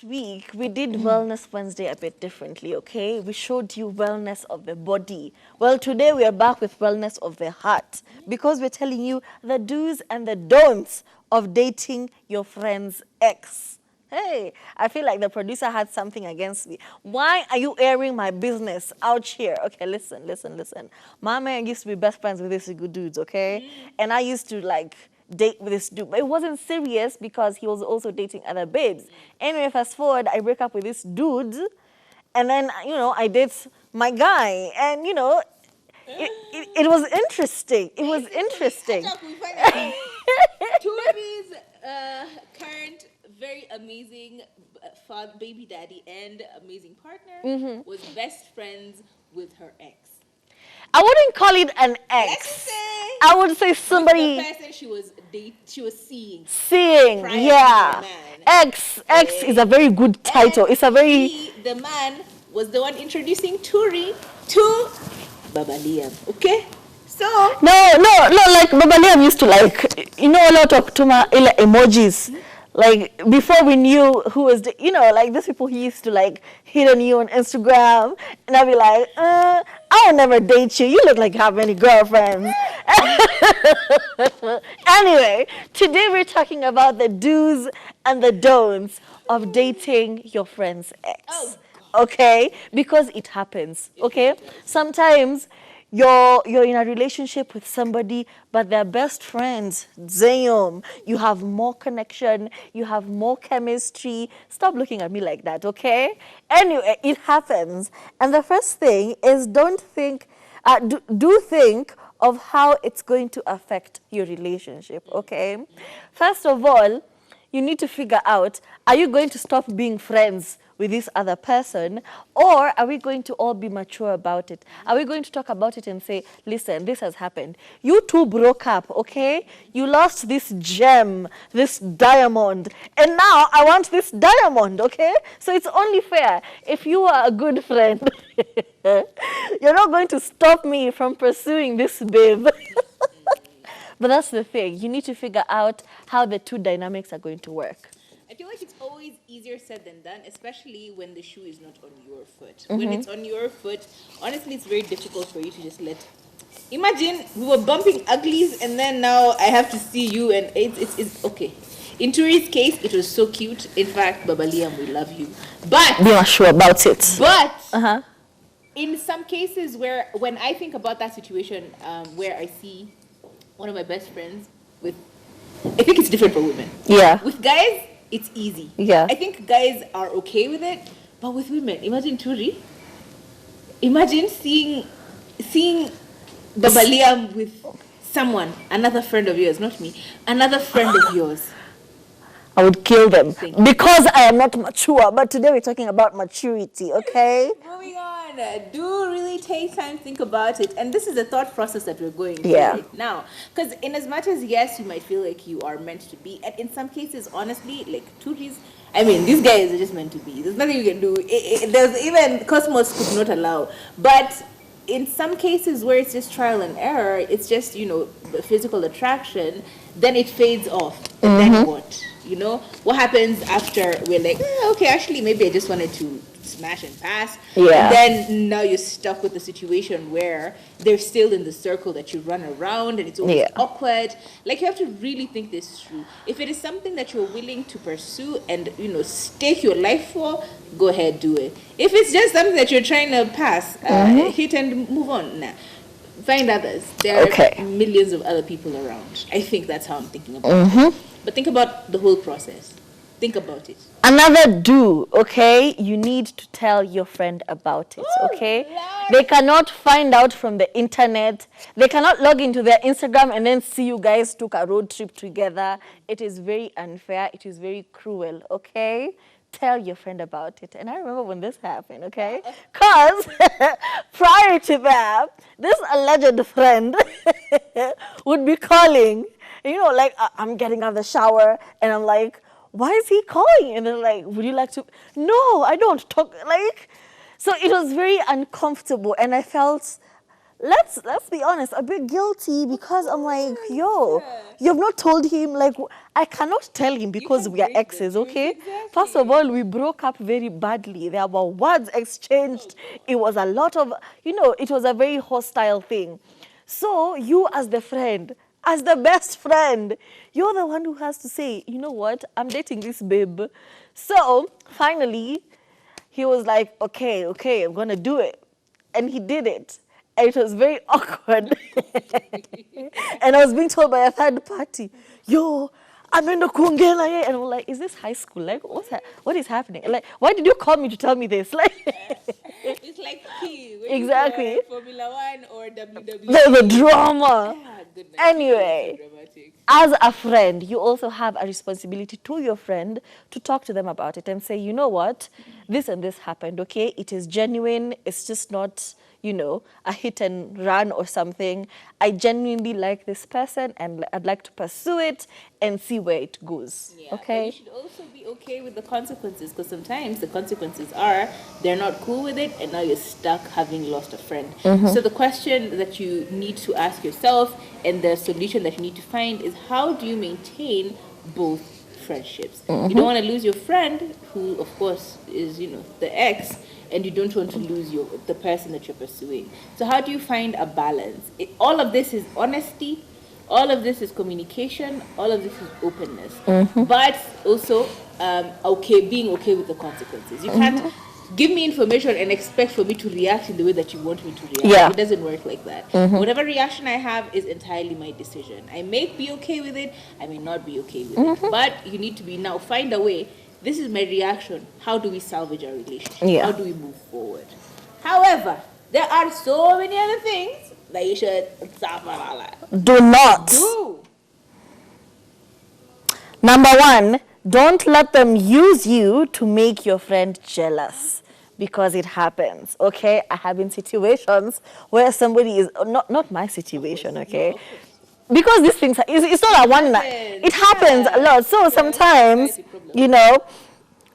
last week, we did Wellness Wednesday a bit differently, okay? We showed you wellness of the body. Well, today we are back with wellness of the heart because we're telling you the do's and the don'ts of dating your friend's ex. Hey, I feel like the producer had something against me. Why are you airing my business out here? Okay, listen. My man used to be best friends with these good dudes, okay? And I used to like date with this dude. But it wasn't serious because he was also dating other babes. Anyway, fast forward, I break up with this dude. And then, I date my guy. And, it was interesting. It was interesting. Turi's current very amazing baby daddy and amazing partner was best friends with her ex. I wouldn't call it an ex. Let's just say I would say somebody. The person she was seeing. Seeing, yeah. Ex is a very good title. It's a very. The man was the one introducing Turi to Baba Liam. Okay. So No, like Baba Liam used to a lot of tuma emojis. Like before we knew who was like these people he used to hit on you on Instagram, and I'd be like, I'll never date you. You look like you have many girlfriends. Anyway, today we're talking about the do's and the don'ts of dating your friend's ex. Okay? Because it happens. Okay? Sometimes you're in a relationship with somebody, but they're best friends. Damn, you have more connection, you have more chemistry. Stop looking at me like that, okay? Anyway, it happens. And the first thing is do think of how it's going to affect your relationship, okay? First of all, you need to figure out, are you going to stop being friends with this other person, or are we going to all be mature about it? Are we going to talk about it and say, listen, this has happened. You two broke up, okay? You lost this gem, this diamond, and now I want this diamond, okay? So it's only fair. If you are a good friend, you're not going to stop me from pursuing this babe. But that's the thing. You need to figure out how the two dynamics are going to work. I feel like it's always easier said than done, especially when the shoe is not on your foot. When it's on your foot, honestly, it's very difficult for you to just let. Imagine we were bumping uglies, and then now I have to see you, and it's okay. In Turi's case, it was so cute. In fact, Baba Liam, we love you, but be not sure about it. But in some cases, when I think about that situation, where I see one of my best friends with, I think it's different for women. Yeah. With guys, it's easy. Yeah. I think guys are okay with it, but with women, imagine Turi. Imagine seeing Baba Liam with someone, another friend of yours, not me, another friend of yours. I would kill them because I am not mature. But today we're talking about maturity, okay? Moving on. Do really take time to think about it. And this is the thought process that we're going through right now. Because in as much as, yes, you might feel like you are meant to be, and in some cases, honestly, like Turi's, these guys are just meant to be. There's nothing you can do. There's even Cosmos could not allow. But in some cases where it's just trial and error, it's just, physical attraction, then it fades off. And then what? What happens after we're like, okay, actually, maybe I just wanted to smash and pass. Yeah. And then now you're stuck with a situation where they're still in the circle that you run around, and it's always awkward. Like, you have to really think this through. If it is something that you're willing to pursue and, stake your life for, go ahead, do it. If it's just something that you're trying to pass, hit and move on. Nah. Find others. There are millions of other people around. I think that's how I'm thinking about it. But think about the whole process. Think about it. Another do, okay? You need to tell your friend about it, okay? Lord. They cannot find out from the internet. They cannot log into their Instagram and then see you guys took a road trip together. It is very unfair. It is very cruel, okay? Tell your friend about it. And I remember when this happened, okay? Because prior to that, this alleged friend would be calling. I'm getting out of the shower, and I'm like, why is he calling? And they're like, would you like to? No, I don't talk. So it was very uncomfortable, and I felt let's be honest, a bit guilty because I'm like, yo, you've not told him. Like, I cannot tell him because can't we are break the exes, news, okay? exactly. First of all, we broke up very badly. There were words exchanged. It was a lot of, it was a very hostile thing. So you as the friend, as the best friend, you're the one who has to say, you know what, I'm dating this babe. So finally, he was like, okay, I'm gonna do it. And he did it. And it was very awkward. And I was being told by a third party, yo, ameenda kuongea na yeye. And I'm like, is this high school? Like, what is happening? Like, why did you call me to tell me this? Like, It's like key. Exactly. Formula One or WWE. the drama. Ah, goodness. Anyway, So dramatic. as a friend, you also have a responsibility to your friend to talk to them about it and say, you know what, this and this happened, okay? It is genuine. It's just not, a hit and run or something. I genuinely like this person and I'd like to pursue it and see where it goes, Yeah, but okay? you should also be okay with the consequences, because sometimes the consequences are they're not cool with it and now you're stuck having lost a friend. So the question that you need to ask yourself and the solution that you need to find is, how do you maintain both friendships? You don't want to lose your friend, who of course is, the ex, and you don't want to lose the person that you're pursuing. So how do you find a balance? All of this is honesty. All of this is communication. All of this is openness. But also, being okay with the consequences. You can't give me information and expect for me to react in the way that you want me to react. Yeah. It doesn't work like that. Whatever reaction I have is entirely my decision. I may be okay with it. I may not be okay with it. But you need to find a way. This is my reaction. How do we salvage our relationship? Yeah. How do we move forward? However, there are so many other things that you should Do not. do. Number one, don't let them use you to make your friend jealous, because it happens, okay? I have been situations where somebody is, not my situation, okay? Because these things, it's not a one night. It happens a lot. So sometimes,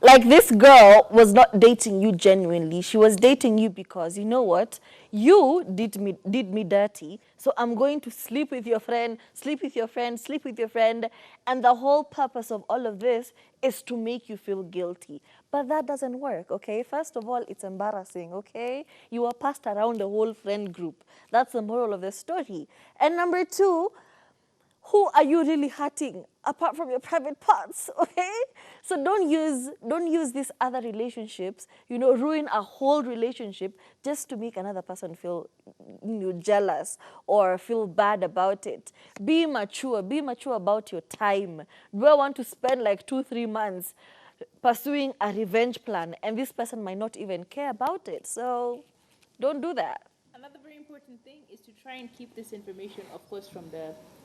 like this girl was not dating you genuinely. She was dating you because, you know what? You did me dirty. So I'm going to sleep with your friend, sleep with your friend, sleep with your friend. And the whole purpose of all of this is to make you feel guilty. But that doesn't work, okay? First of all, it's embarrassing, okay? You are passed around the whole friend group. That's the moral of the story. And number two, who are you really hurting apart from your private parts, okay? So don't use these other relationships, ruin a whole relationship just to make another person feel jealous or feel bad about it. Be mature about your time. Do I want to spend like 2-3 months pursuing a revenge plan and this person might not even care about it? So don't do that. Another very important thing is to try and keep this information, of course, from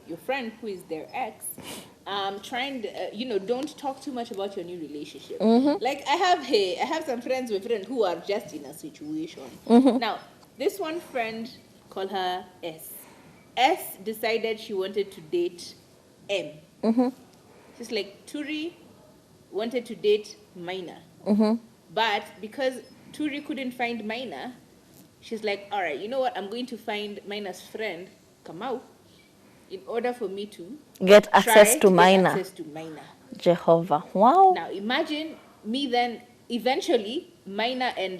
your friend who is their ex. Try and don't talk too much about your new relationship. Like I have some friends with friends who are just in a situation. Now, this one friend, call her S. S decided she wanted to date M. She's like, Turi wanted to date Maina. But because Turi couldn't find Maina, she's like, all right, you know what? I'm going to find Maina's friend, Kamau, in order for me to get access to Maina. Jehovah. Wow. Now imagine me then eventually Maina and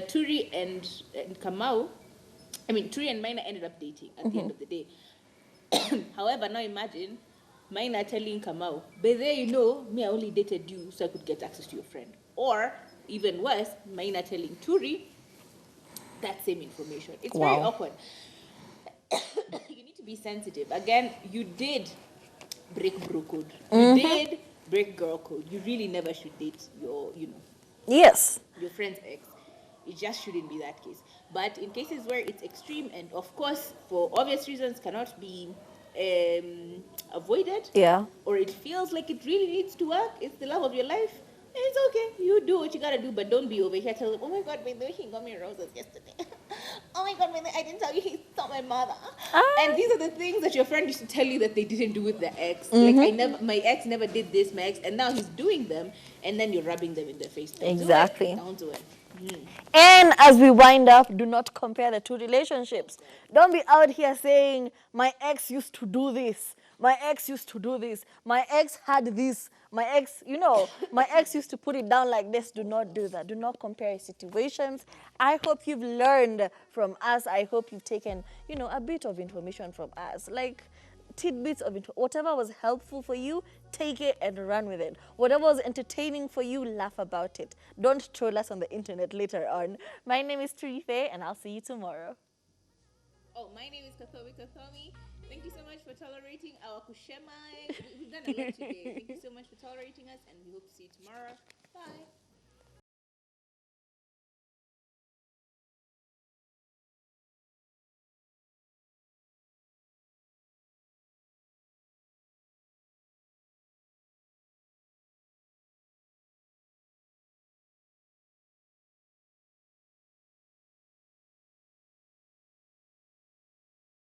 Turi and Kamau. Turi and Maina ended up dating at the end of the day. However, now imagine Maina telling Kamau, but there me, I only dated you so I could get access to your friend. Or even worse, Maina telling Turi that same information. It's very awkward. You need to be sensitive. Again, you did break bro code. You did break girl code. You really never should date your friend's ex. It just shouldn't be that case. But in cases where it's extreme and of course for obvious reasons cannot be avoided, or it feels like it really needs to work, it's the love of your life, it's okay. You do what you gotta do, but don't be over here telling, oh my God, by the way, he got me roses yesterday. oh my God, I didn't tell you he's not my mother. Ah. And these are the things that your friend used to tell you that they didn't do with their ex. My ex never did this, and now he's doing them, and then you're rubbing them in their face. Exactly. Don't do it. And as we wind up, do not compare the two relationships. Don't be out here saying, my ex used to do this. My ex used to do this. My ex had this. My ex, my ex used to put it down like this. Do not do that. Do not compare situations. I hope you've learned from us. I hope you've taken, a bit of information from us. Like, tidbits of info. Whatever was helpful for you, take it and run with it. Whatever was entertaining for you, laugh about it. Don't troll us on the internet later on. My name is Turife, and I'll see you tomorrow. Oh, my name is Kathomi Kathomi. Thank you so much for tolerating our kushema. We've done a lot today. Thank you so much for tolerating us, and we hope to see you tomorrow. Bye.